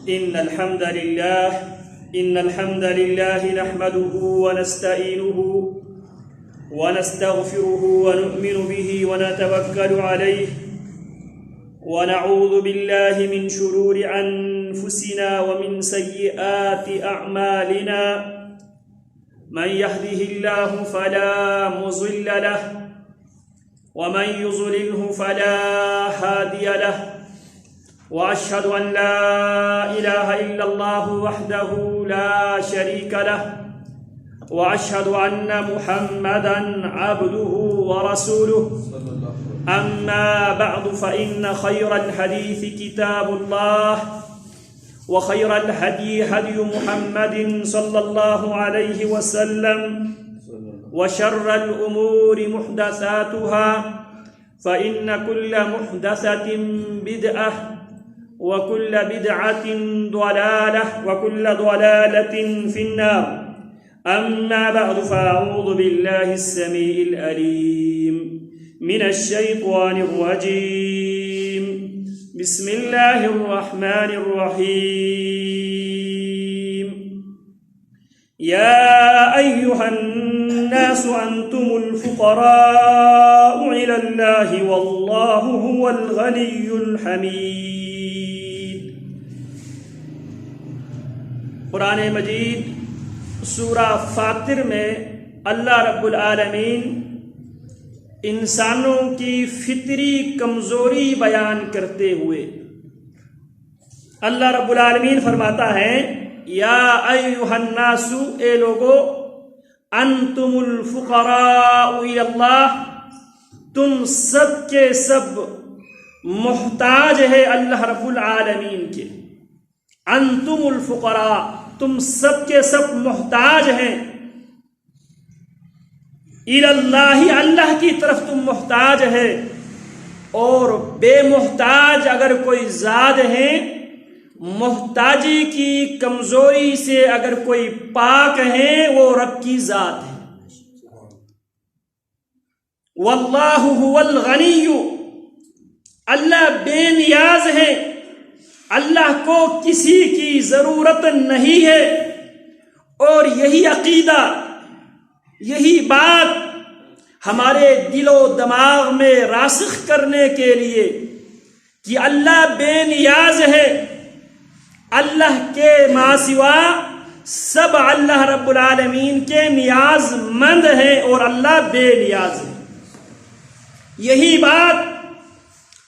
إن الحمد لله نحمده ونستعينه ونستغفره ونؤمن به ونتوكل عليه ونعوذ بالله من شرور أنفسنا ومن سيئات أعمالنا من يهده الله فلا مضل له ومن يضلله فلا هادي له وأشهد أن لا إله إلا الله وحده لا شريك له وأشهد أن محمدا عبده ورسوله أما بعد فإن خير الحديث كتاب الله وخير الهدي هدي محمد صلى الله عليه وسلم وشر الأمور محدثاتها فإن كل محدثة بدعة وكل بدعة ضلالة وكل ضلالة في النار. أما بعد فأعوذ بالله السميع العليم من الشيطان الرجيم. بسم الله الرحمن الرحيم. يا أيها الناس أنتم الفقراء إلى الله والله هو الغني الحميد. قرآن مجید سورہ فاطر میں اللہ رب العالمین انسانوں کی فطری کمزوری بیان کرتے ہوئے اللہ رب العالمین فرماتا ہے یا ایھا الناس، اے لوگو، انتم الفقراء الی اللہ، تم سب کے سب محتاج ہے اللہ رب العالمین کے. انتم الفقراء، تم سب کے سب محتاج ہیں. الی اللہ، اللہ کی طرف تم محتاج ہے. اور بے محتاج اگر کوئی ذات ہے، محتاجی کی کمزوری سے اگر کوئی پاک ہے، وہ رب کی ذات ہے. واللہ هو الغنی، اللہ بے نیاز ہے، اللہ کو کسی کی ضرورت نہیں ہے. اور یہی عقیدہ، یہی بات ہمارے دل و دماغ میں راسخ کرنے کے لیے کہ اللہ بے نیاز ہے، اللہ کے ما سوا سب اللہ رب العالمین کے نیاز مند ہیں اور اللہ بے نیاز ہے. یہی بات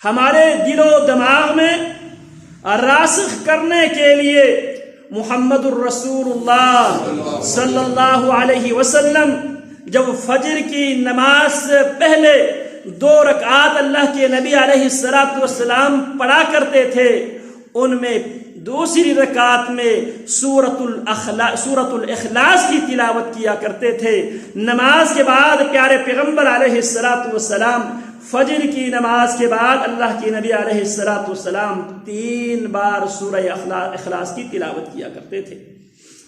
ہمارے دل و دماغ میں راسخ کرنے کے لیے محمد الرسول اللہ صلی اللہ علیہ وسلم جب فجر کی نماز سے پہلے 2 رکعات اللہ کے نبی علیہ السلام پڑھا کرتے تھے، ان میں دوسری رکعت میں سورۃ الاخلاص کی تلاوت کیا کرتے تھے. نماز کے بعد پیارے پیغمبر علیہ السلام فجر کی نماز کے بعد اللہ کے نبی علیہ السلام 3 بار سورہ اخلاص کی تلاوت کیا کرتے تھے.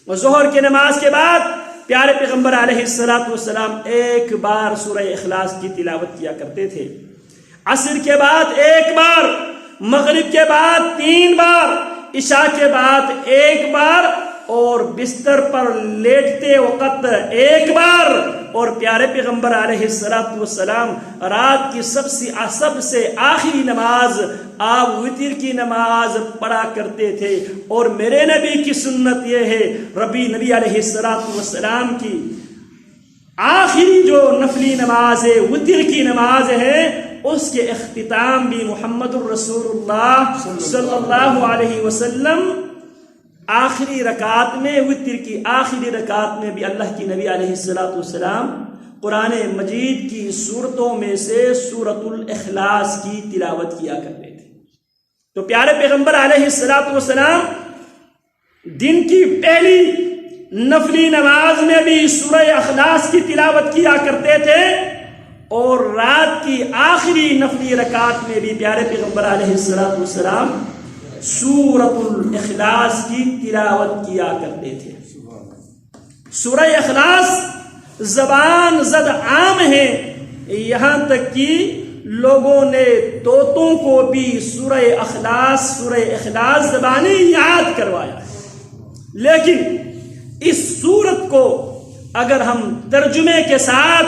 اور ظہر کی نماز کے بعد پیارے پیغمبر علیہ السلام 1 بار سورہ اخلاص کی تلاوت کیا کرتے تھے. عصر کے بعد 1 بار، مغرب کے بعد 3 بار، عشاء کے بعد 1 بار، اور بستر پر لیٹتے وقت 1 بار. اور پیارے پیغمبر علیہ السلام رات کی سب سے آخری نماز آپ وتر کی نماز پڑھا کرتے تھے. اور میرے نبی کی سنت یہ ہے، نبی علیہ السلام کی آخری جو نفلی نماز ہے، وتر کی نماز ہے، اس کے اختتام بھی محمد الرسول اللہ صلی اللہ علیہ وسلم آخری رکعت میں، وتر کی آخری رکعت میں بھی اللہ کی نبی علیہ السلام قرآن مجید کی سورتوں میں سے سورۃ الاخلاص کی تلاوت کیا کرتے تھے. تو پیارے پیغمبر علیہ السلام دن کی پہلی نفلی نماز میں بھی سورہ اخلاص کی تلاوت کیا کرتے تھے، اور رات کی آخری نفلی رکعت میں بھی پیارے پیغمبر علیہ السلام سورۃ الاخلاص کی تلاوت کیا کرتے تھے. سورہ اخلاص زبان زد عام ہے، یہاں تک کہ لوگوں نے طوطوں کو بھی سورہ اخلاص زبانی یاد کروایا ہے، لیکن اس سورت کو اگر ہم ترجمے کے ساتھ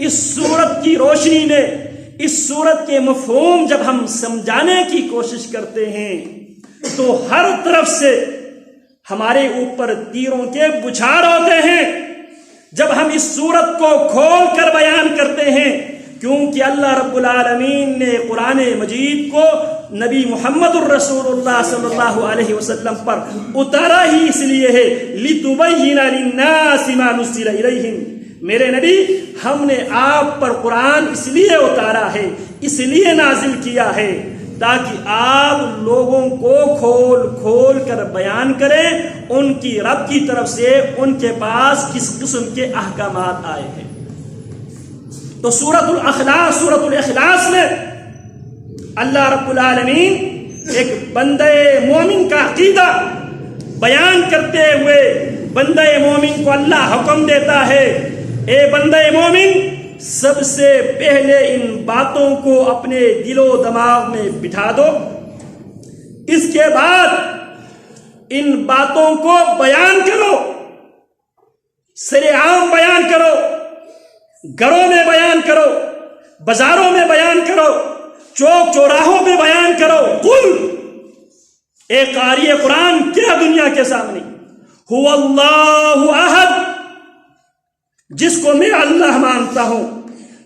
اس سورت کی روشنی میں اس سورت کے مفہوم جب ہم سمجھانے کی کوشش کرتے ہیں تو ہر طرف سے ہمارے اوپر تیروں کے بچھاڑ ہوتے ہیں جب ہم اس سورت کو کھول کر بیان کرتے ہیں، کیونکہ اللہ رب العالمین نے قرآن مجید کو نبی محمد الرسول اللہ صلی اللہ علیہ وسلم پر اتارا ہی اس لیے ہے لِتُبَيِّنَ لِلنَّاسِ مَا نُزِّلَ إِلَيْهِمْ، میرے نبی ہم نے آپ پر قرآن اس لیے اتارا ہے، اس لیے نازل کیا ہے تاکہ آپ لوگوں کو کھول کھول کر بیان کریں ان کی رب کی طرف سے ان کے پاس کس قسم کے احکامات آئے ہیں۔ تو سورۃ الاخلاص میں اللہ رب العالمین ایک بندہ مومن کا عقیدہ بیان کرتے ہوئے بندہ مومن کو اللہ حکم دیتا ہے، اے بندہ مومن سب سے پہلے ان باتوں کو اپنے دل و دماغ میں بٹھا دو، اس کے بعد ان باتوں کو بیان کرو، سر عام بیان کرو، گھروں میں بیان کرو، بازاروں میں بیان کرو، چوک چوراہوں میں بیان کرو۔ قل، ایک قاری قرآن کیا دنیا کے سامنے، هو اللہ احد، جس کو میں اللہ مانتا ہوں،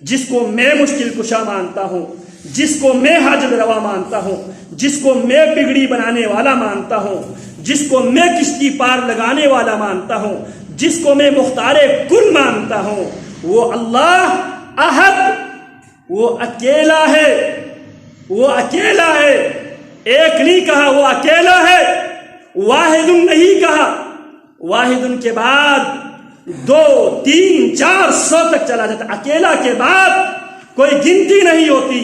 جس کو میں مشکل کشا مانتا ہوں، جس کو میں حاجت روا مانتا ہوں، جس کو میں بگڑی بنانے والا مانتا ہوں، جس کو میں کشتی پار لگانے والا مانتا ہوں، جس کو میں مختار کل مانتا ہوں، وہ اللہ احد، وہ اکیلا ہے، وہ اکیلا ہے، ایک نہیں کہا، وہ اکیلا ہے، واحد نہیں کہا، واحد کے بعد 2 3 4 100 تک چلا جاتا، اکیلا کے بعد کوئی گنتی نہیں ہوتی۔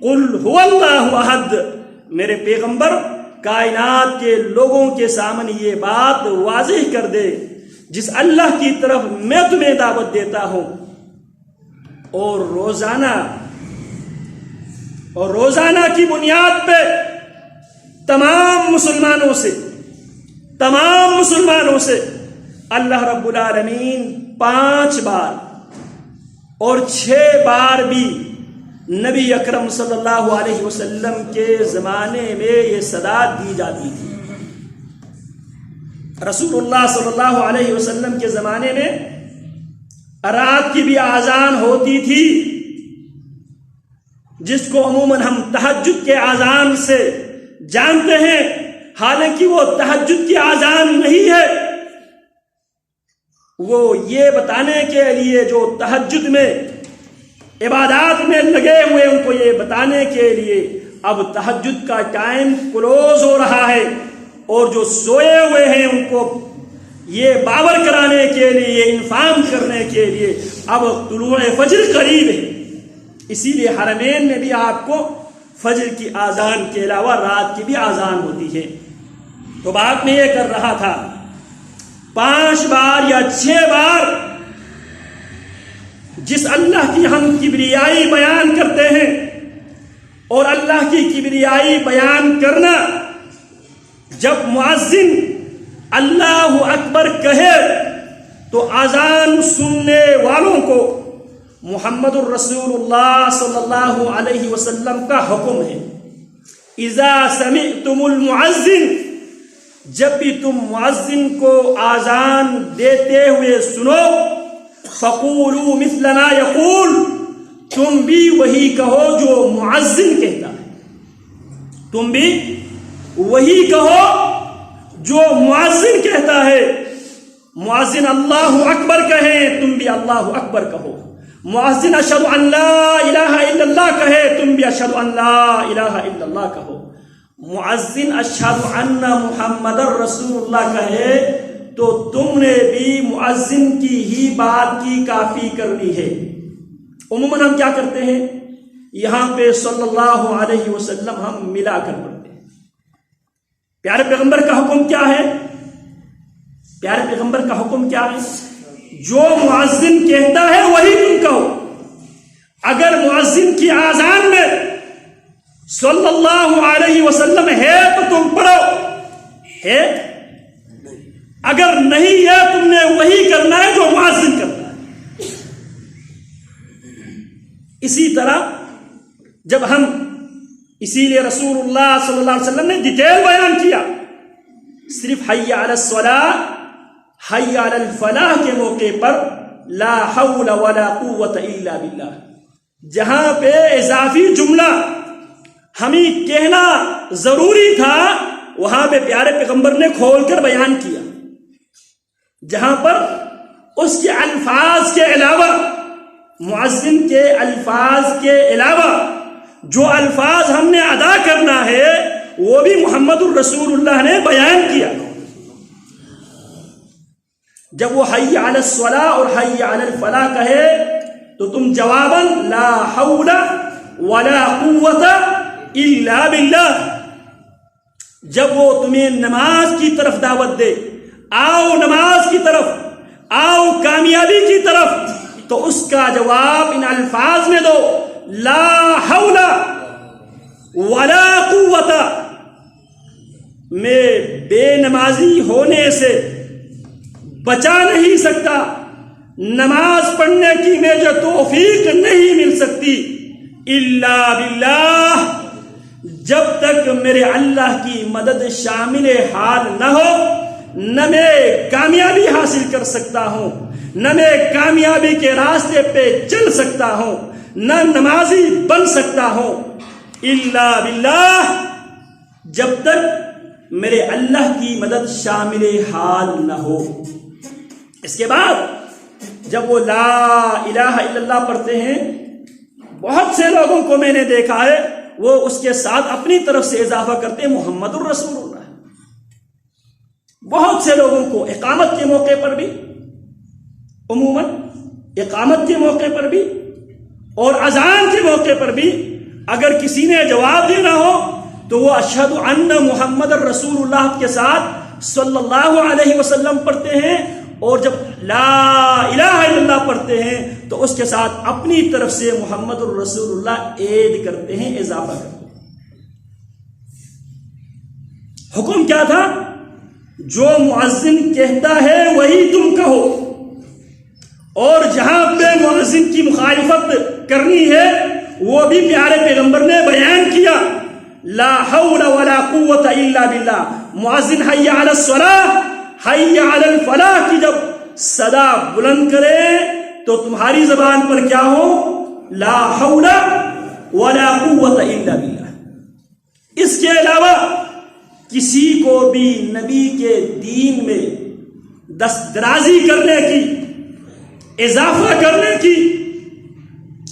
قل هو اللہ احد، میرے پیغمبر کائنات کے لوگوں کے سامنے یہ بات واضح کر دے جس اللہ کی طرف میں تمہیں دعوت دیتا ہوں، اور روزانہ کی بنیاد پہ تمام مسلمانوں سے اللہ رب العالمین 5 بار اور 6 بار بھی نبی اکرم صلی اللہ علیہ وسلم کے زمانے میں یہ صدا دی جاتی تھی۔ رسول اللہ صلی اللہ علیہ وسلم کے زمانے میں رات کی بھی اذان ہوتی تھی، جس کو عموماً ہم تہجد کے اذان سے جانتے ہیں، حالانکہ وہ تہجد کی اذان نہیں ہے، وہ یہ بتانے کے لیے جو تہجد میں عبادات میں لگے ہوئے ان کو یہ بتانے کے لیے اب تہجد کا ٹائم کلوز ہو رہا ہے، اور جو سوئے ہوئے ہیں ان کو یہ باور کرانے کے لیے، انفارم کرنے کے لیے اب طلوع فجر قریب ہے، اسی لیے حرمین میں بھی آپ کو فجر کی اذان کے علاوہ رات کی بھی اذان ہوتی ہے۔ تو بات میں یہ کر رہا تھا 5 بار یا 6 بار جس اللہ کی ہم کبریائی بیان کرتے ہیں، اور اللہ کی کبریائی بیان کرنا، جب مؤذن اللہ اکبر کہے تو اذان سننے والوں کو محمد الرسول اللہ صلی اللہ علیہ وسلم کا حکم ہے، اذا سمعتم المؤذن، جب بھی تم مؤذن کو اذان دیتے ہوئے سنو، فقولوا مثل ما یقول، تم بھی وہی کہو جو مؤذن کہتا ہے، تم بھی وہی کہو جو مؤذن کہتا ہے۔ مؤذن اللہ اکبر کہے، تم بھی اللہ اکبر کہو، مؤذن اشہد ان لا الہ الا اللہ کہے، تم بھی اشہد ان لا الہ الا اللہ کہو، مؤذن اشہد ان محمد رسول اللہ کہے تو تم نے بھی مؤذن کی ہی بات کی کافی کرنی ہے۔ عموماً ہم کیا کرتے ہیں، یہاں پہ صلی اللہ علیہ وسلم ہم ملا کر پڑھتے ہیں۔ پیارے پیغمبر کا حکم کیا ہے؟ پیارے پیغمبر کا حکم کیا ہے؟ جو مؤذن کہتا ہے وہی تم کہو۔ اگر مؤذن کی آزان صلی اللہ علیہ وسلم ہے تو تم پڑھو، ہے؟ اگر نہیں ہے تم نے وہی کرنا ہے جو مؤذن کرتا ہے۔ اسی طرح جب ہم، اسی لیے رسول اللہ صلی اللہ علیہ وسلم نے ڈیٹیل بیان کیا، صرف حی علی الصلاۃ حی علی الفلاح کے موقع پر لا حول ولا قوت الا باللہ، جہاں پہ اضافی جملہ ہمیں کہنا ضروری تھا وہاں پہ پیارے پیغمبر نے کھول کر بیان کیا، جہاں پر اس کے الفاظ کے علاوہ، مؤذن کے الفاظ کے علاوہ جو الفاظ ہم نے ادا کرنا ہے وہ بھی محمد الرسول اللہ نے بیان کیا۔ جب وہ حی علی الصلاۃ اور حی علی الفلاح کہے تو تم جواباً لا حول ولا قوت الا باللہ، جب وہ تمہیں نماز کی طرف دعوت دے، آؤ نماز کی طرف، آؤ کامیابی کی طرف، تو اس کا جواب ان الفاظ میں دو، لا حول ولا قوت، میں بے نمازی ہونے سے بچا نہیں سکتا، نماز پڑھنے کی مجھے توفیق نہیں مل سکتی الا باللہ، جب تک میرے اللہ کی مدد شامل حال نہ ہو، نہ میں کامیابی حاصل کر سکتا ہوں، نہ میں کامیابی کے راستے پہ چل سکتا ہوں، نہ نمازی بن سکتا ہوں الا باللہ، جب تک میرے اللہ کی مدد شامل حال نہ ہو۔ اس کے بعد جب وہ لا الہ الا اللہ پڑھتے ہیں، بہت سے لوگوں کو میں نے دیکھا ہے وہ اس کے ساتھ اپنی طرف سے اضافہ کرتے ہیں محمد الرسول اللہ۔ بہت سے لوگوں کو اقامت کے موقع پر بھی، عموماً اقامت کے موقع پر بھی اور اذان کے موقع پر بھی اگر کسی نے جواب دینا ہو تو وہ اشہد ان محمد الرسول اللہ کے ساتھ صلی اللہ علیہ وسلم پڑھتے ہیں، اور جب لا الہ الا اللہ پڑھتے ہیں تو اس کے ساتھ اپنی طرف سے محمد الرسول اللہ ایڈ کرتے ہیں، اضافہ کرتے ہیں۔ حکم کیا تھا؟ جو مؤذن کہتا ہے وہی تم کہو، اور جہاں پہ مؤذن کی مخالفت کرنی ہے وہ بھی پیارے پیغمبر نے بیان کیا، لا حول ولا قوت الا باللہ۔ مؤذن حی علی الصلاۃ حی علی الفلاح کی جب صدا بلند کرے تو تمہاری زبان پر کیا ہو؟ لا حول ولا قوت الا باللہ۔ اس کے علاوہ کسی کو بھی نبی کے دین میں دستدرازی کرنے کی، اضافہ کرنے کی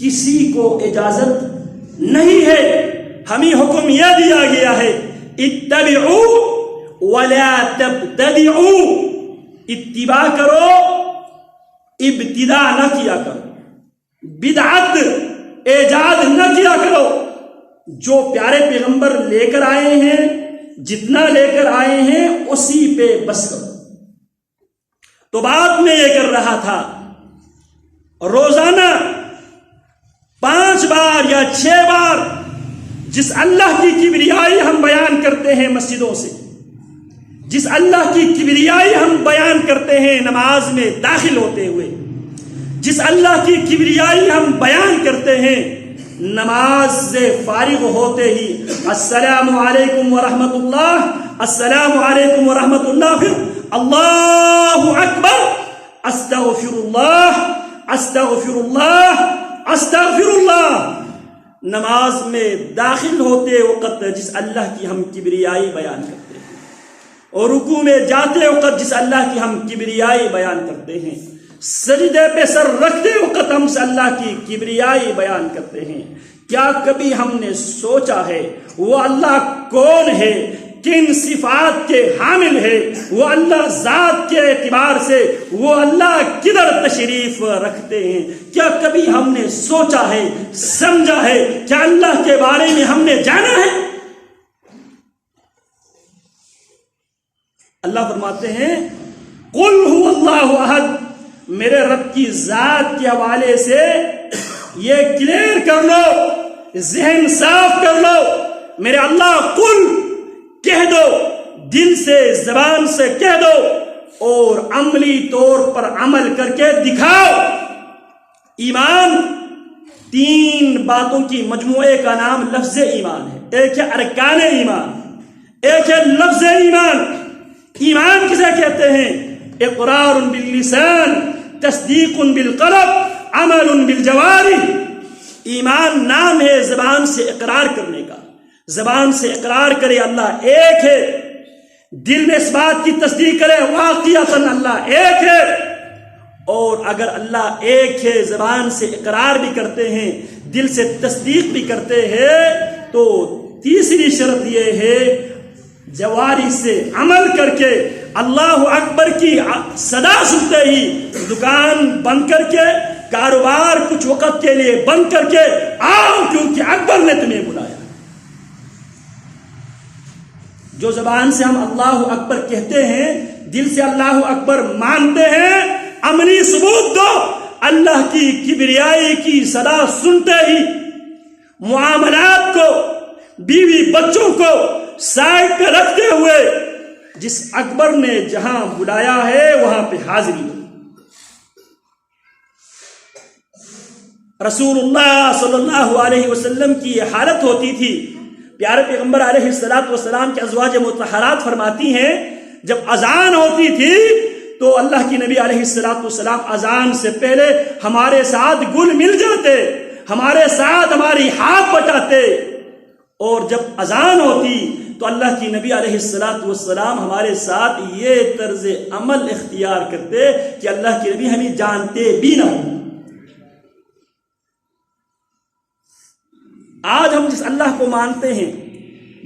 کسی کو اجازت نہیں ہے۔ ہمیں حکم یہ دیا گیا ہے اتبعوا ولا تبتدعوا، اتباع کرو، ابتداء نہ کیا کرو، بدعت ایجاد نہ کیا کرو، جو پیارے پیغمبر لے کر آئے ہیں، جتنا لے کر آئے ہیں اسی پہ بس کرو۔ تو بات میں یہ کر رہا تھا، روزانہ 5 بار یا 6 بار جس اللہ کی کبریائی ہم بیان کرتے ہیں مسجدوں سے، جس اللہ کی کبریائی ہم بیان کرتے ہیں نماز میں داخل ہوتے ہوئے، جس اللہ کی کبریائی ہم بیان کرتے ہیں نماز سے فارغ ہوتے ہی، السلام علیکم ورحمۃ اللہ، السلام علیکم ورحمۃ اللہ، پھر اللہ اکبر، استغفر اللہ، استغفر اللہ، استغفر اللہ، نماز میں داخل ہوتے وقت جس اللہ کی ہم کبریائی بیان کرتے ہیں، اور رکوع میں جاتے وقت جس اللہ کی ہم کبریائی بیان کرتے ہیں، سجدے پہ سر رکھتے وقت ہم سے اللہ کی کبریائی بیان کرتے ہیں۔ کیا کبھی ہم نے سوچا ہے وہ اللہ کون ہے، کن صفات کے حامل ہے، وہ اللہ ذات کے اعتبار سے وہ اللہ کدھر تشریف رکھتے ہیں؟ کیا کبھی ہم نے سوچا ہے، سمجھا ہے، کیا اللہ کے بارے میں ہم نے جانا ہے؟ اللہ فرماتے ہیں قل هو اللہ احد، میرے رب کی ذات کے حوالے سے یہ کلیئر کر لو، ذہن صاف کر لو، میرے اللہ قل کہہ دو، دل سے زبان سے کہہ دو اور عملی طور پر عمل کر کے دکھاؤ۔ ایمان 3 باتوں کی مجموعے کا نام لفظ ایمان ہے۔ ایک ہے ارکان ایمان، ایک ہے لفظ ایمان۔ ایمان کسے کہتے ہیں؟ اقرار باللسان، تصدیق بالقلب، عمل بالجوارح۔ ایمان نام ہے زبان سے اقرار کرنے کا، زبان سے اقرار کرے اللہ ایک ہے، دل میں اس بات کی تصدیق کرے واقعتاً اللہ ایک ہے، اور اگر اللہ ایک ہے زبان سے اقرار بھی کرتے ہیں، دل سے تصدیق بھی کرتے ہیں، تو تیسری شرط یہ ہے جواری سے عمل کر کے اللہ اکبر کی صدا سنتے ہی دکان بند کر کے، کاروبار کچھ وقت کے لیے بند کر کے آؤ، کیونکہ اکبر نے تمہیں بلایا۔ جو زبان سے ہم اللہ اکبر کہتے ہیں، دل سے اللہ اکبر مانتے ہیں، عملی ثبوت دو۔ اللہ کی کبریائی کی صدا سنتے ہی معاملات کو، بیوی بچوں کو سائڈ پہ رکھتے ہوئے جس اکبر نے جہاں بلایا ہے وہاں پہ حاضری دو۔ رسول اللہ صلی اللہ علیہ وسلم کی یہ حالت ہوتی تھی۔ پیارے پیغمبر علیہ السلام کے ازواج مطہرات فرماتی ہیں جب اذان ہوتی تھی تو اللہ کی نبی علیہ السلام اذان سے پہلے ہمارے ساتھ گل مل جاتے، ہمارے ساتھ ہماری ہاتھ بٹاتے، اور جب اذان ہوتی تو اللہ کی نبی علیہ السلام ہمارے ساتھ یہ طرز عمل اختیار کرتے کہ اللہ کے نبی ہمیں جانتے بھی نہ ہوں۔ آج ہم جس اللہ کو مانتے ہیں،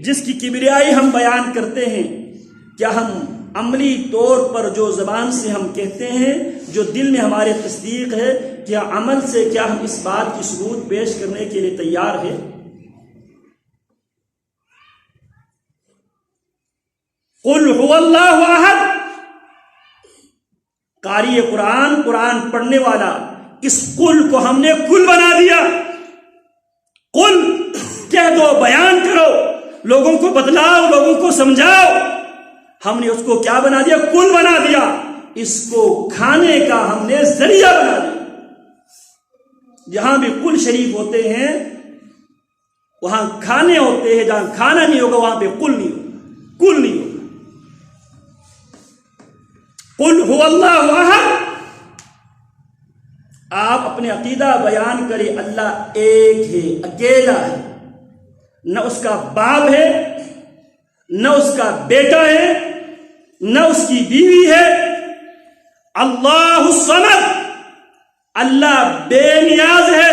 جس کی کبریائی ہم بیان کرتے ہیں، کیا ہم عملی طور پر جو زبان سے ہم کہتے ہیں، جو دل میں ہمارے تصدیق ہے، کیا عمل سے کیا ہم اس بات کی ثبوت پیش کرنے کے لیے تیار ہیں؟ قل هو اللہ احد۔ قاری قرآن پڑھنے والا، اس قل کو ہم نے کل بنا دیا۔ قل کہہ دو، بیان کرو، لوگوں کو بتلاؤ، لوگوں کو سمجھاؤ۔ ہم نے اس کو کیا بنا دیا؟ کل بنا دیا۔ اس کو کھانے کا ہم نے ذریعہ بنا دیا۔ جہاں بھی کل شریف ہوتے ہیں وہاں کھانے ہوتے ہیں، جہاں کھانا نہیں ہوگا وہاں پہ کل نہیں ہوگا، کل نہیں ہوگا۔ قل هو اللہ احد۔ آپ اپنے عقیدہ بیان کریں، اللہ ایک ہے، اکیلا ہے، نہ اس کا باپ ہے، نہ اس کا بیٹا ہے، نہ اس کی بیوی ہے۔ اللہ الصمد، اللہ بے نیاز ہے،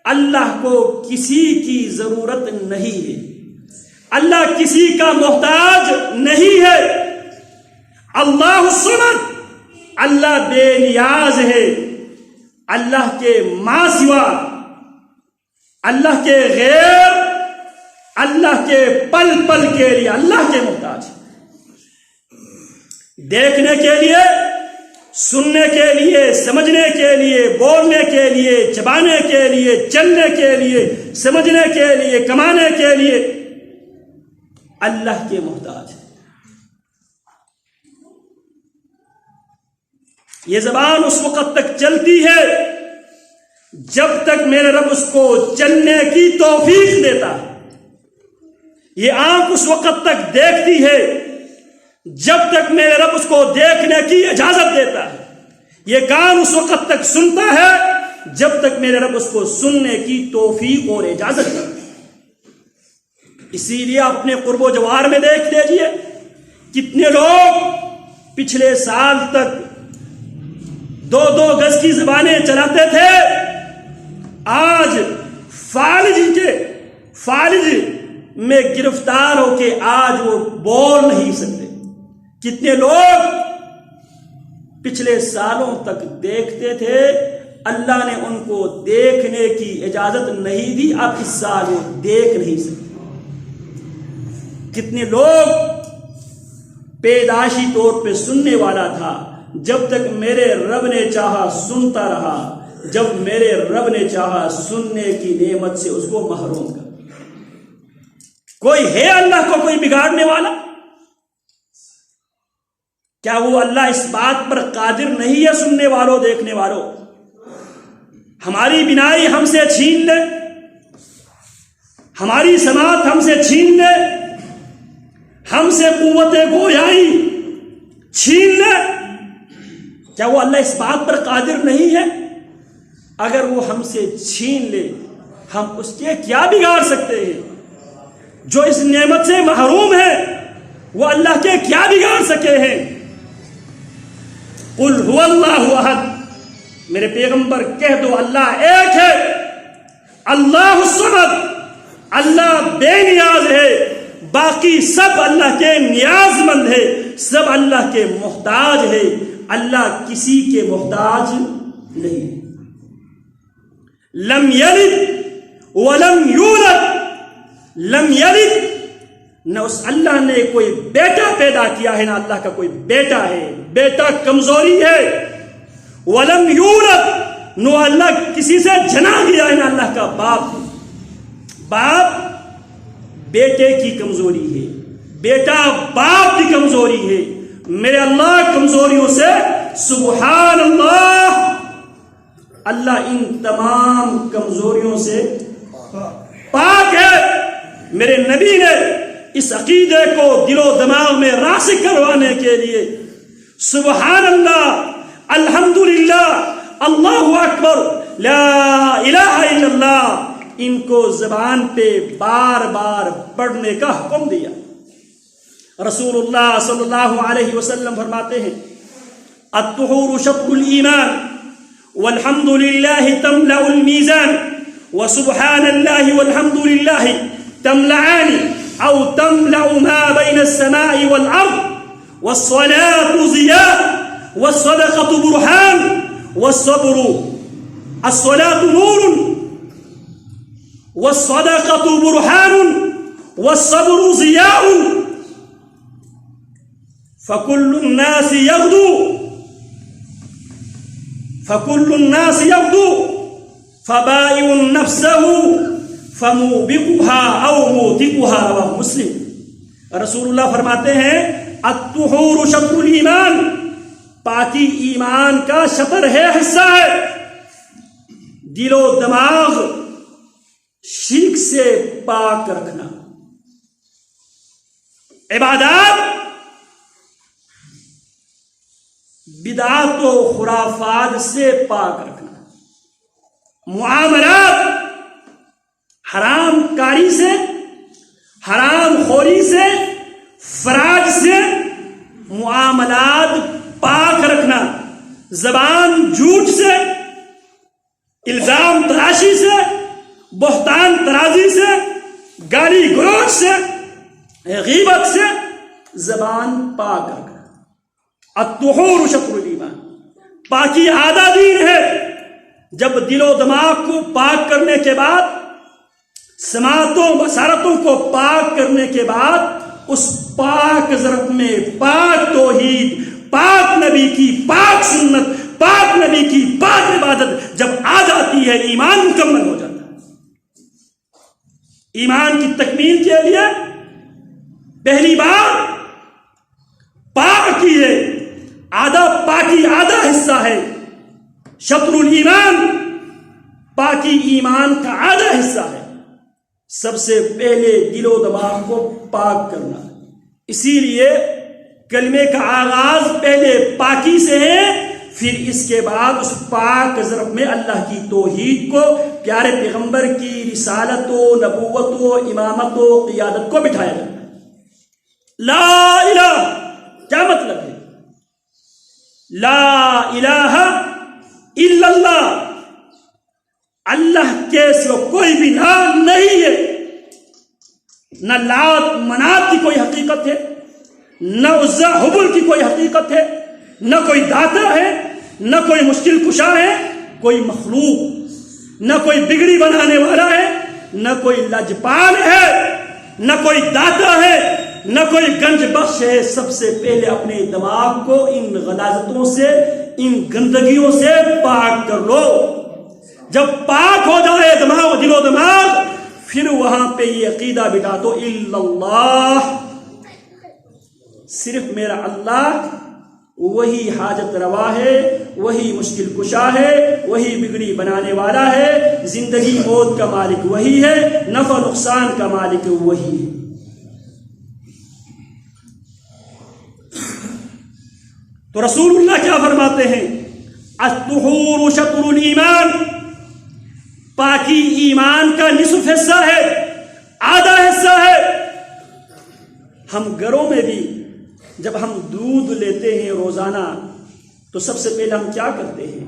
اللہ کو کسی کی ضرورت نہیں ہے، اللہ کسی کا محتاج نہیں ہے۔ اللہ الصمد، اللہ بے نیاز ہے، اللہ کے ماں سوا، اللہ کے غیر، اللہ کے پل پل کے لیے اللہ کے محتاج ہے۔ دیکھنے کے لیے، سننے کے لیے، سمجھنے کے لیے، بولنے کے لیے، چبانے کے لیے، چلنے کے لیے، سمجھنے کے لیے، کمانے کے لیے اللہ کے محتاج ہے۔ یہ زبان اس وقت تک چلتی ہے جب تک میرے رب اس کو چلنے کی توفیق دیتا ہے۔ یہ آنکھ اس وقت تک دیکھتی ہے جب تک میرے رب اس کو دیکھنے کی اجازت دیتا ہے۔ یہ کان اس وقت تک سنتا ہے جب تک میرے رب اس کو سننے کی توفیق اور اجازت دیتا ہے۔ اسی لیے اپنے قرب و جوار میں دیکھ لیجئے، کتنے لوگ پچھلے سال تک 2-2 گز کی زبانیں چلاتے تھے، آج فالج میں گرفتار ہو کے آج وہ بول نہیں سکتے۔ کتنے لوگ پچھلے سالوں تک دیکھتے تھے، اللہ نے ان کو دیکھنے کی اجازت نہیں دی، اب اس سال وہ دیکھ نہیں سکتے۔ کتنے لوگ پیدائشی طور پہ سننے والا تھا، جب تک میرے رب نے چاہا سنتا رہا، جب میرے رب نے چاہا سننے کی نعمت سے اس کو محروم کر۔ کوئی ہے اللہ کو کوئی بگاڑنے والا؟ کیا وہ اللہ اس بات پر قادر نہیں ہے سننے والوں دیکھنے والوں؟ ہماری بینائی ہم سے چھین لے، ہماری سماعت ہم سے چھین لے، ہم سے قوت گویائی چھین لے، کیا وہ اللہ اس بات پر قادر نہیں ہے؟ اگر وہ ہم سے چھین لے ہم اس کے کیا بگاڑ سکتے ہیں؟ جو اس نعمت سے محروم ہے وہ اللہ کے کیا بگاڑ سکے ہیں؟ قل هو اللہ احد، میرے پیغمبر کہہ دو اللہ ایک ہے، اللہ الصمد، اللہ بے نیاز ہے، باقی سب اللہ کے نیاز مند ہے، سب اللہ کے محتاج ہے، اللہ کسی کے محتاج نہیں۔ لم یلد ولم یولد، لم یلد، نہ اس اللہ نے کوئی بیٹا پیدا کیا ہے، نہ اللہ کا کوئی بیٹا ہے، بیٹا کمزوری ہے۔ ولم یولد، نہ اللہ کسی سے جنا گیا ہے، نہ اللہ کا باپ، باپ بیٹے کی کمزوری ہے، بیٹا باپ کی کمزوری ہے۔ میرے اللہ کمزوریوں سے سبحان اللہ، اللہ ان تمام کمزوریوں سے پاک ہے۔ میرے نبی نے اس عقیدے کو دل و دماغ میں راسخ کروانے کے لیے سبحان اللہ، الحمدللہ، اللہ اکبر، لا الہ الا اللہ، ان کو زبان پہ بار بار پڑھنے کا حکم دیا۔ رسول اللہ صلی اللہ علیہ وسلم فرماتے ہیں الطہور شطر الایمان والحمد للہ تملأ المیزان وسبحان اللہ والحمد للہ تملأان او تملأ ما بین السماء والارض والصلاة ضیاء والصدقة برہان والصبر، الصلاة نور والصدقة برہان والصبر ضیاء، فكل الناس يغدو فبائع نفسه فموبقها او موتقها، رواه مسلم۔ رسول اللہ فرماتے ہیں الطہور شطر الایمان، پاکی ایمان کا شطر ہے، حصہ ہے۔ دل و دماغ شرک سے پاک رکھنا، عبادات بدعات و خرافات سے پاک رکھنا، معاملات حرام کاری سے، حرام خوری سے، فراج سے معاملات پاک رکھنا، زبان جھوٹ سے، الزام تراشی سے، بہتان ترازی سے، گالی گلوچ سے، غیبت سے زبان پاک رکھنا۔ الطہور شطر الایمان، پاکی آدھا دین ہے۔ جب دل و دماغ کو پاک کرنے کے بعد، سماعتوں بصارتوں کو پاک کرنے کے بعد، اس پاک ضرب میں پاک توحید، پاک نبی کی پاک سنت، پاک نبی کی پاک عبادت جب آ جاتی ہے، ایمان مکمل ہو جاتا ہے۔ ایمان کی تکمیل کے لیے پہلی بار پاک کی ہے، آدھا پاکی آدھا حصہ ہے، شطر الایمان پاکی ایمان کا آدھا حصہ ہے۔ سب سے پہلے دل و دماغ کو پاک کرنا، اسی لیے کلمے کا آغاز پہلے پاکی سے ہے، پھر اس کے بعد اس پاک ضرب میں اللہ کی توحید کو، پیارے پیغمبر کی رسالت و نبوت و امامت و قیادت کو بٹھایا جاتا ہے۔ لا الہ کیا مطلب ہے؟ لا الہ الا اللہ، اللہ کے سوا کوئی بھی الہ نہیں ہے۔ نہ لات منات کی کوئی حقیقت ہے، نہ عزا حبل کی کوئی حقیقت ہے، نہ کوئی داتا ہے، نہ کوئی مشکل کشا ہے، کوئی مخلوق، نہ کوئی بگڑی بنانے والا ہے، نہ کوئی لجپال ہے، نہ کوئی داتا ہے، نہ کوئی گنج بخش ہے۔ سب سے پہلے اپنے دماغ کو ان غلاظتوں سے، ان گندگیوں سے پاک کر لو۔ جب پاک ہو جائے دماغ، دل و دماغ، پھر وہاں پہ یہ عقیدہ بٹھا دو الا اللہ، صرف میرا اللہ وہی حاجت روا ہے، وہی مشکل کشا ہے، وہی بگڑی بنانے والا ہے، زندگی موت کا مالک وہی ہے، نفع نقصان کا مالک وہی ہے۔ تو رسول اللہ کیا فرماتے ہیں؟ الطہور شطر الایمان، پاکی ایمان کا نصف حصہ ہے، آدھا حصہ ہے۔ ہم گھروں میں بھی جب ہم دودھ لیتے ہیں روزانہ تو سب سے پہلے ہم کیا کرتے ہیں؟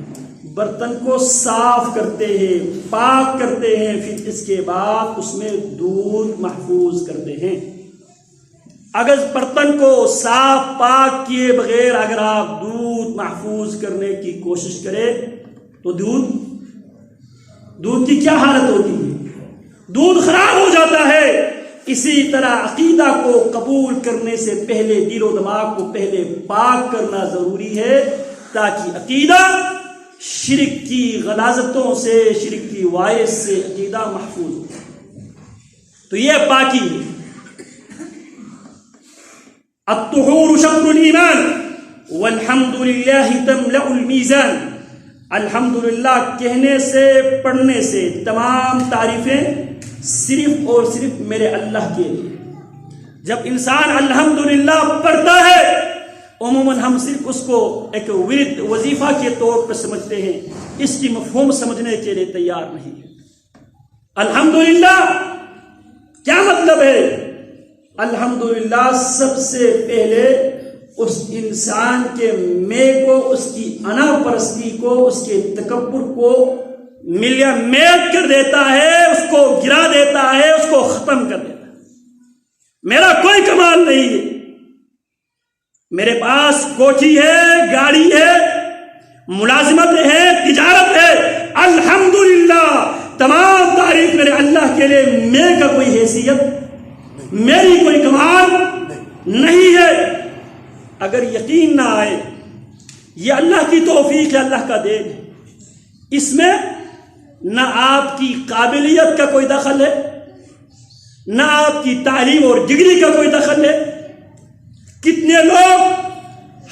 برتن کو صاف کرتے ہیں، پاک کرتے ہیں، پھر اس کے بعد اس میں دودھ محفوظ کرتے ہیں۔ اگر برتن کو صاف پاک کیے بغیر اگر آپ دودھ محفوظ کرنے کی کوشش کریں تو دودھ کی کیا حالت ہوتی ہے؟ دودھ خراب ہو جاتا ہے۔ اسی طرح عقیدہ کو قبول کرنے سے پہلے دل و دماغ کو پہلے پاک کرنا ضروری ہے، تاکہ عقیدہ شرک کی غلاظتوں سے، شرک کی وائس سے عقیدہ محفوظ ہو۔ تو یہ پاکی ہے۔ الطہور شطر الایمان والحمد للہ تملأ المیزان، الحمدللہ کہنے سے، پڑھنے سے تمام تعریفیں صرف اور صرف میرے اللہ کے لیے۔ جب انسان الحمدللہ پڑھتا ہے، عموماً ہم صرف اس کو ایک ورد وظیفہ کے طور پر سمجھتے ہیں، اس کی مفہوم سمجھنے کے لیے تیار نہیں ہے۔ الحمدللہ کیا مطلب ہے؟ الحمدللہ سب سے پہلے اس انسان کے میں کو، اس کی انا پرستی کو، اس کے تکبر کو ملیا میٹ کر دیتا ہے، اس کو گرا دیتا ہے، اس کو ختم کر دیتا ہے۔ میرا کوئی کمال نہیں ہے، میرے پاس کوٹھی ہے، گاڑی ہے، ملازمت ہے، تجارت ہے، الحمدللہ تمام تعریف میرے اللہ کے لیے۔ میں کا کوئی حیثیت، میری کوئی کمال نہیں ہے۔ اگر یقین نہ آئے یہ اللہ کی توفیق ہے، اللہ کا دین ہے، اس میں نہ آپ کی قابلیت کا کوئی دخل ہے، نہ آپ کی تعلیم اور ڈگری کا کوئی دخل ہے۔ کتنے لوگ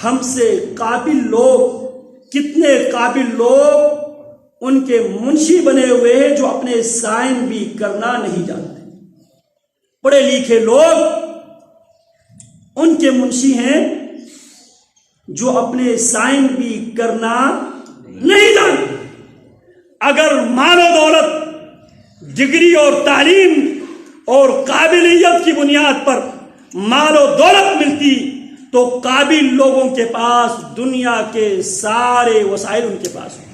ہم سے قابل لوگ، کتنے قابل لوگ ان کے منشی بنے ہوئے ہیں جو اپنے سائن بھی کرنا نہیں جانتے۔ پڑھے لکھے لوگ ان کے منشی ہیں جو اپنے سائن بھی کرنا نہیں جانتے۔ اگر مال و دولت، ڈگری اور تعلیم اور قابلیت کی بنیاد پر مال و دولت ملتی تو قابل لوگوں کے پاس دنیا کے سارے وسائل ان کے پاس ہیں۔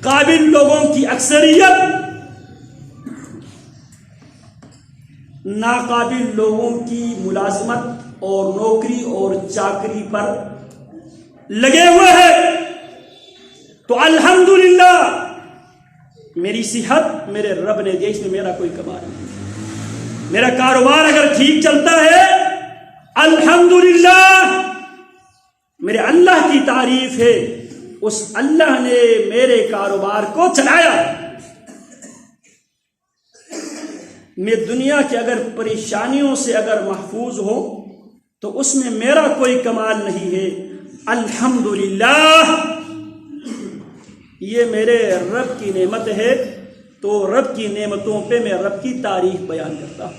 قابل لوگوں کی اکثریت ناقابل لوگوں کی ملازمت اور نوکری اور چاکری پر لگے ہوئے ہیں۔ تو الحمدللہ میری صحت میرے رب نے دی، اس میں میرا کوئی کمال نہیں۔ میرا کاروبار اگر ٹھیک چلتا ہے، الحمدللہ میرے اللہ کی تعریف ہے، اس اللہ نے میرے کاروبار کو چلایا۔ میں دنیا کے اگر پریشانیوں سے اگر محفوظ ہوں تو اس میں میرا کوئی کمال نہیں ہے۔ الحمدللہ یہ میرے رب کی نعمت ہے، تو رب کی نعمتوں پہ میں رب کی تعریف بیان کرتا ہوں۔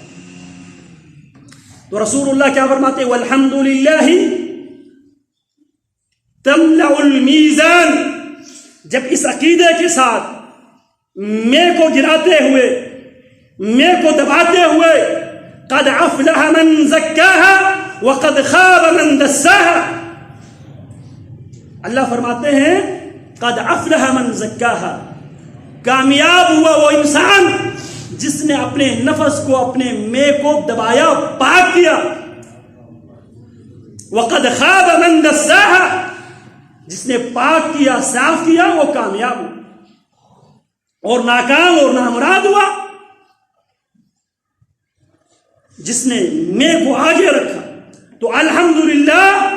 تو رسول اللہ کیا فرماتے ہیں؟ والحمدللہ تملأ المیزان۔ جب اس عقیدے کے ساتھ میں کو گراتے ہوئے، میں کو دباتے ہوئے، قد افلح من زکاها وقد خاب من دساها، اللہ فرماتے ہیں قد افلح من زکاها، کامیاب ہوا وہ انسان جس نے اپنے نفس کو، اپنے میں کو دبایا، پاک کیا۔ وقد خاب من دساها، جس نے پاک کیا، صاف کیا، وہ کامیاب ہوا، اور ناکام اور نامراد ہوا جس نے میں کو آگے رکھا۔ تو الحمدللہ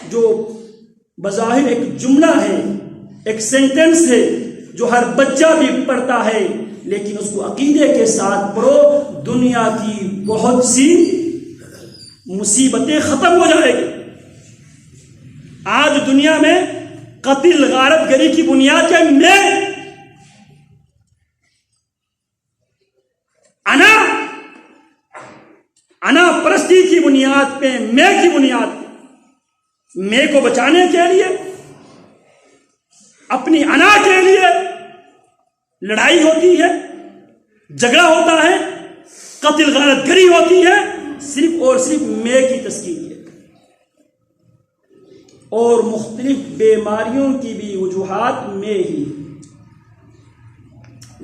جو بظاہر ایک جملہ ہے، ایک سینٹنس ہے، جو ہر بچہ بھی پڑھتا ہے، لیکن اس کو عقیدے کے ساتھ پڑھو، دنیا کی بہت سی مصیبتیں ختم ہو جائے گی۔ آج دنیا میں قتل غارت گری کی بنیاد ہے انا پرستی کی بنیاد پہ، میں کی بنیاد پہ، میں کو بچانے کے لیے، اپنی انا کے لیے لڑائی ہوتی ہے، جھگڑا ہوتا ہے، قتل غارت گری ہوتی ہے، صرف اور صرف میں کی تسکین ہے۔ اور مختلف بیماریوں کی بھی وجوہات میں ہی۔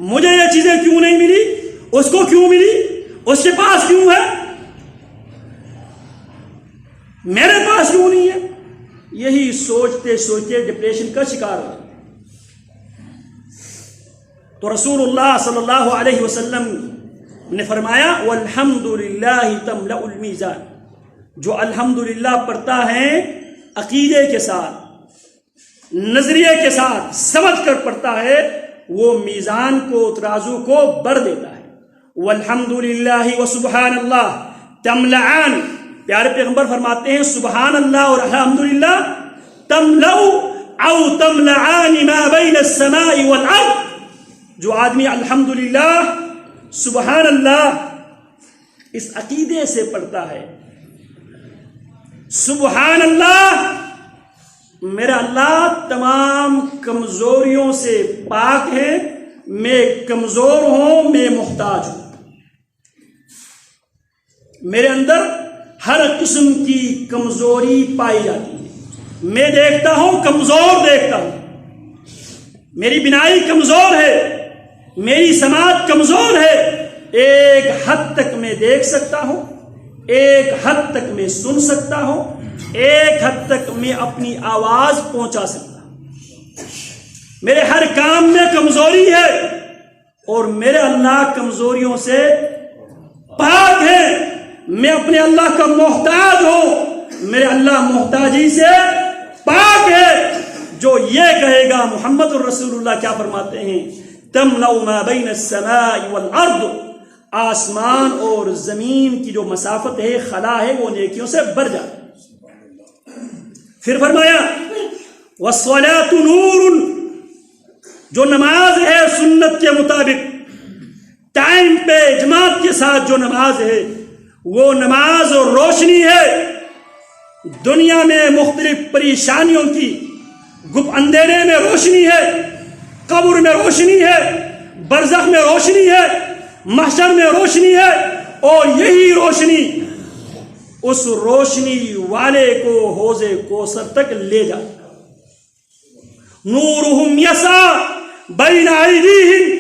مجھے یہ چیزیں کیوں نہیں ملی، اس کو کیوں ملی، اس کے پاس کیوں ہے، میرے پاس کیوں نہیں ہے، یہی سوچتے سوچتے ڈپریشن کا شکار ہو۔ تو رسول اللہ صلی اللہ علیہ وسلم نے فرمایا والحمدللہ تملأ المیزان، جو الحمدللہ پڑھتا ہے عقیدے کے ساتھ، نظریے کے ساتھ، سمجھ کر پڑھتا ہے، وہ میزان کو، ترازو کو بڑھ دیتا ہے۔ والحمدللہ وسبحان اللہ تملأان، پیارے پیغمبر فرماتے ہیں سبحان اللہ اور الحمدللہ تملأ او تملأان ما بین السماء والارض، جو آدمی الحمدللہ سبحان اللہ اس عقیدے سے پڑھتا ہے، سبحان اللہ میرا اللہ تمام کمزوریوں سے پاک ہے، میں کمزور ہوں، میں محتاج ہوں، میرے اندر ہر قسم کی کمزوری پائی جاتی ہے، میں دیکھتا ہوں کمزور دیکھتا ہوں، میری بینائی کمزور ہے، میری سماعت کمزور ہے، ایک حد تک میں دیکھ سکتا ہوں، ایک حد تک میں سن سکتا ہوں، ایک حد تک میں اپنی آواز پہنچا سکتا ہوں، میرے ہر کام میں کمزوری ہے، اور میرے اللہ کمزوریوں سے پاک ہے، میں اپنے اللہ کا محتاج ہوں، میرے اللہ محتاجی سے پاک ہے۔ جو یہ کہے گا، محمد الرسول اللہ کیا فرماتے ہیں، تملأ ما بین السماء والارض، آسمان اور زمین کی جو مسافت ہے، خلا ہے، وہ نیکیوں سے بڑھ جائے۔ پھر فرمایا والصلاۃ نور، جو نماز ہے سنت کے مطابق، ٹائم پہ جماعت کے ساتھ جو نماز ہے، وہ نماز اور روشنی ہے۔ دنیا میں مختلف پریشانیوں کی گپ اندھیرے میں روشنی ہے، قبر میں روشنی ہے، برزخ میں روشنی ہے، محشر میں روشنی ہے، اور یہی روشنی اس روشنی والے کو حوض کوثر تک لے جائے۔ نورہم یسعی بین ایدیہم،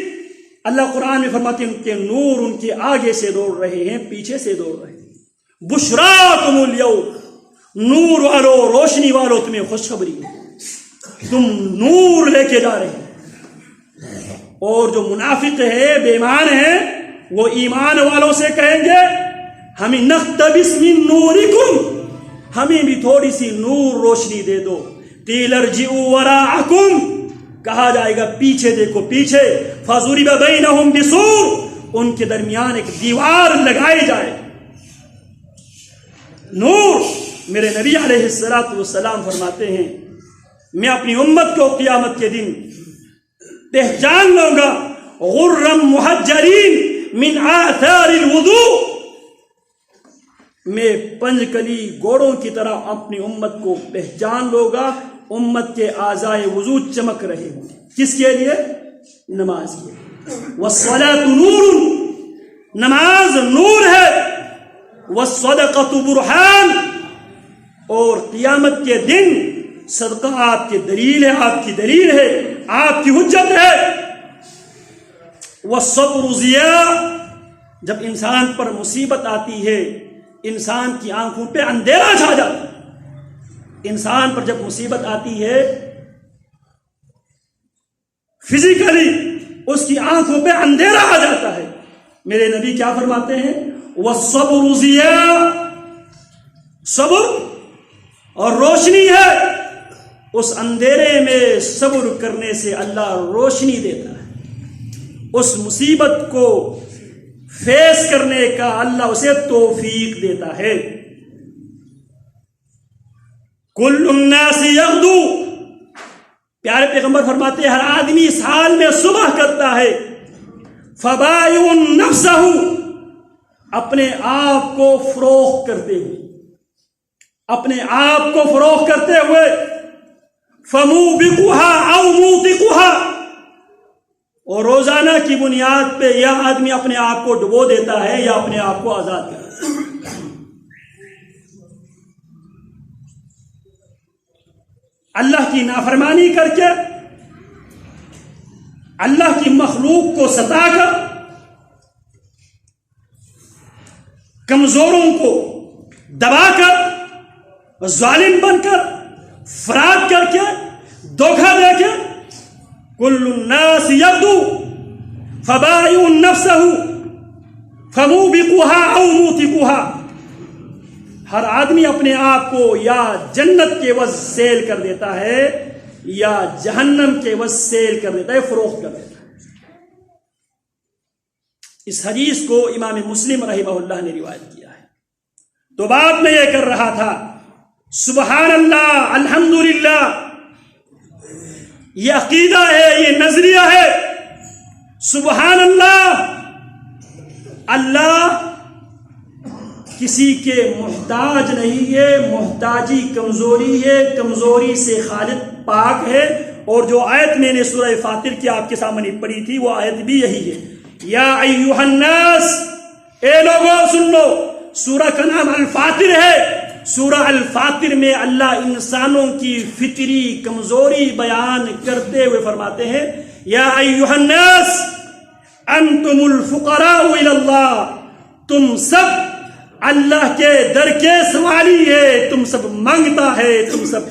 اللہ قرآن میں فرماتے ہیں ان کے نور ان کے آگے سے دوڑ رہے ہیں، پیچھے سے دوڑ رہے ہیں۔ بشراکم الیوم، نور والو، روشنی والو، تمہیں خوشخبری ہے، تم نور لے کے جا رہے ہیں۔ اور جو منافق ہے، بے ایمان ہے، وہ ایمان والوں سے کہیں گے ہمیں نقتبس من نورکم، ہمیں بھی تھوڑی سی نور روشنی دے دو۔ قیل ارجعوا وراءکم، کہا جائے گا پیچھے دیکھو، پیچھے۔ فضرب بینہم بسور، ان کے درمیان ایک دیوار لگائی جائے۔ نور، میرے نبی علیہ السلام فرماتے ہیں میں اپنی امت کو قیامت کے دن پہچان لوں گا، غرم محجرین من آثار الوضوء، میں پنجکلی گھوڑوں کی طرح اپنی امت کو پہچان لوں گا، امت کے اعضائے وضو چمک رہے ہوں۔ کس کے لیے؟ نماز کے لیے۔ والصلاۃ نور، نماز نور ہے، والصدقۃ برہان، اور قیامت کے دن صدقہ آپ کی دلیل ہے، آپ کی دلیل ہے، آپ کی حجت ہے۔ والصبر ضیاء، جب انسان پر مصیبت آتی ہے، انسان کی آنکھوں پہ اندھیرا چھا جاتا ہے۔ انسان پر جب مصیبت آتی ہے، فزیکلی اس کی آنکھوں پہ اندھیرا آ جاتا ہے۔ میرے نبی کیا فرماتے ہیں؟ والصبر ضیاء، صبر اور روشنی ہے، اس اندھیرے میں صبر کرنے سے اللہ روشنی دیتا ہے، اس مصیبت کو فیس کرنے کا اللہ اسے توفیق دیتا ہے۔ کل الناس یغدو، پیارے پیغمبر فرماتے ہیں ہر آدمی اس حال میں صبح کرتا ہے، فبائع نفسہ، اپنے آپ کو فروخت کرتے ہوئے، اپنے آپ کو فروخت کرتے ہوئے، فموبقها او موتقها، اور روزانہ کی بنیاد پہ یا آدمی اپنے آپ کو ڈبو دیتا ہے یا اپنے آپ کو آزاد کرتا ہے۔ اللہ کی نافرمانی کر کے، اللہ کی مخلوق کو ستا کر، کمزوروں کو دبا کر، ظالم بن کر، فراد کر کے، دھوکہ دے کے، کل الناس یغدو فبائع نفسہ فموبقها او موتقها، ہر آدمی اپنے آپ کو یا جنت کے عوض سیل کر دیتا ہے یا جہنم کے عوض سیل کر دیتا ہے، فروخت کر دیتا ہے۔ اس حدیث کو امام مسلم رحمہ اللہ نے روایت کیا ہے۔ تو بات میں یہ کر رہا تھا، سبحان اللہ، الحمدللہ، یہ عقیدہ ہے، یہ نظریہ ہے، سبحان اللہ، اللہ کسی کے محتاج نہیں ہے، محتاجی کمزوری ہے، کمزوری سے خالق پاک ہے۔ اور جو آیت میں نے سورہ فاطر کی آپ کے سامنے پڑھی تھی وہ آیت بھی یہی ہے، یا ایھا الناس، اے لوگوں سن لو۔ سورہ کا نام الفاطر ہے۔ سورہ الفاطر میں اللہ انسانوں کی فطری کمزوری بیان کرتے ہوئے فرماتے ہیں، یا ایھا الناس انتم الفقراء الی اللہ، تم سب اللہ کے در کے سوالی ہے، تم سب مانگتا ہے، تم سب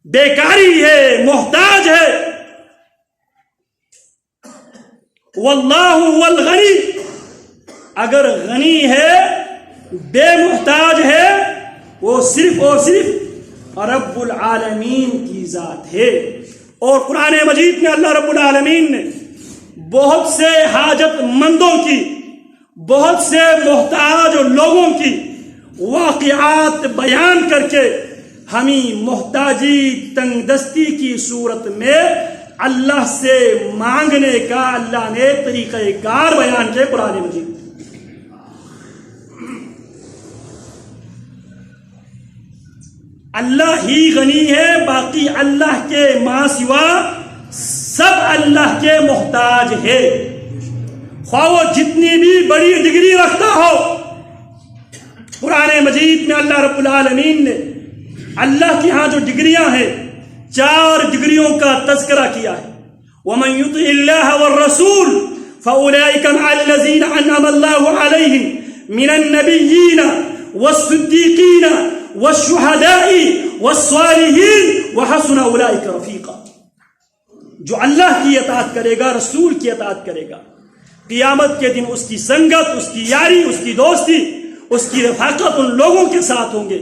بیکاری ہے، محتاج ہے۔ واللہ هو الغنی، اگر غنی ہے، بے محتاج ہے، وہ صرف اور صرف رب العالمین کی ذات ہے۔ اور قرآن مجید میں اللہ رب العالمین نے بہت سے حاجت مندوں کی، بہت سے محتاج لوگوں کی واقعات بیان کر کے ہمیں محتاجی، تنگ دستی کی صورت میں اللہ سے مانگنے کا اللہ نے طریقہ کار بیان کیا قرآن مجید۔ اللہ ہی غنی ہے، باقی اللہ کے ماں سوا سب اللہ کے محتاج ہے، خواہ وہ جتنی بھی بڑی ڈگری رکھتا ہو۔ قرآن مجید میں اللہ رب العالمین نے اللہ کی ہاں جو ڈگریاں ہیں، 4 ڈگریوں کا تذکرہ کیا ہے۔ وَمَن يُطِعِ اللَّهَ وَالرَّسُولَ فَأُولَٰئِكَ مَعَ الَّذِينَ أَنْعَمَ اللَّهُ عَلَيْهِم مِّنَ النَّبِيِّينَ وَالصِّدِّيقِينَ وَالشُّهَدَاءِ وَالصَّالِحِينَ وَحَسُنَ أُولَٰئِكَ رَفِیقًا، جو اللہ کی اطاعت کرے گا، رسول کی اطاعت کرے گا، قیامت کے دن اس کی سنگت، اس کی یاری، اس کی دوستی، اس کی رفاقت ان لوگوں کے ساتھ ہوں گے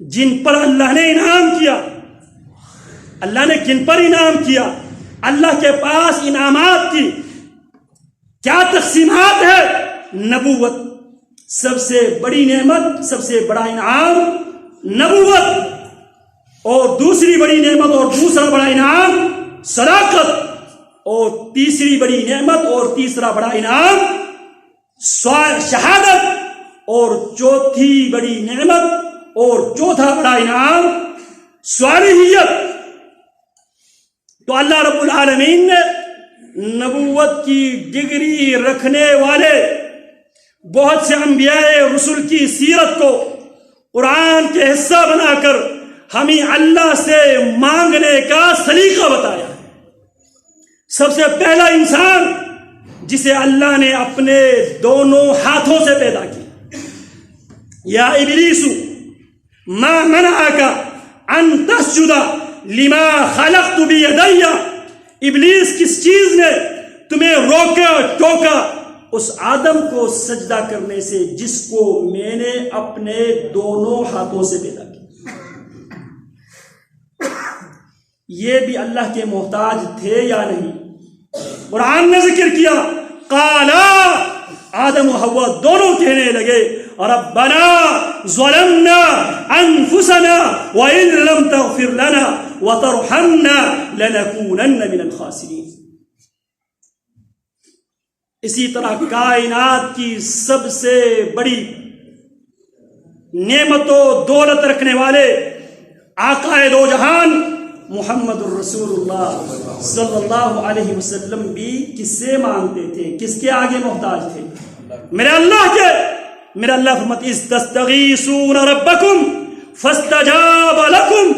جن پر اللہ نے انعام کیا۔ اللہ نے کن پر انعام کیا؟ اللہ کے پاس انعامات کی کیا تقسیمات ہے؟ نبوت، سب سے بڑی نعمت، سب سے بڑا انعام نبوت، اور دوسری بڑی نعمت اور دوسرا بڑا انعام صداقت، اور تیسری بڑی نعمت اور تیسرا بڑا انعام شہادت، اور چوتھی بڑی نعمت اور چوتھا بڑا انعام صالحیت۔ تو اللہ رب العالمین نے نبوت کی ڈگری رکھنے والے بہت سے انبیاء رسول کی سیرت کو قرآن کے حصہ بنا کر ہمیں اللہ سے مانگنے کا سلیقہ بتایا۔ سب سے پہلا انسان جسے اللہ نے اپنے دونوں ہاتھوں سے پیدا کیا، یا ابلیس ما منعک ان تسجد لما خلقت بیدی، ابلیس کس چیز نے تمہیں روکا ٹوکا اس آدم کو سجدہ کرنے سے جس کو میں نے اپنے دونوں ہاتھوں سے پیدا کیا۔ یہ بھی اللہ کے محتاج تھے یا نہیں؟ قرآن نے ذکر کیا، قالا، آدم و حوا دونوں کہنے لگے ربنا ظلمنا انفسنا وان لم تغفر لنا وترحمنا لنكونن من الخاسرین۔ اسی طرح کائنات کی سب سے بڑی نعمت و دولت رکھنے والے آقائے دو جہان محمد الرسول اللہ صلی اللہ علیہ وسلم بھی کس سے مانگتے تھے، کس کے آگے محتاج تھے؟ میرے اللہ کے۔ میرا اللہ فرماتے اذ تستغیثون ربکم فاستجاب لکم،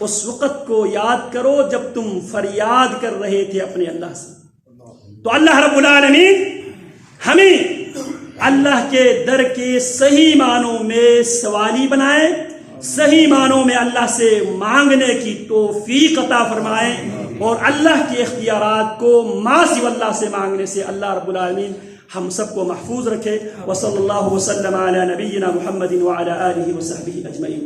اس وقت کو یاد کرو جب تم فریاد کر رہے تھے اپنے اللہ سے۔ تو اللہ رب العالمین ہمیں اللہ کے در کے صحیح معنوں میں سوالی بنائے، صحیح معنوں میں اللہ سے مانگنے کی توفیق عطا فرمائے، اور اللہ کے اختیارات کو ما سوى اللہ سے مانگنے سے اللہ رب العالمین ہم سب کو محفوظ رکھے۔ وصلی اللہ وسلم علی نبینا محمد وعلی آلہ وصحبہ اجمعین۔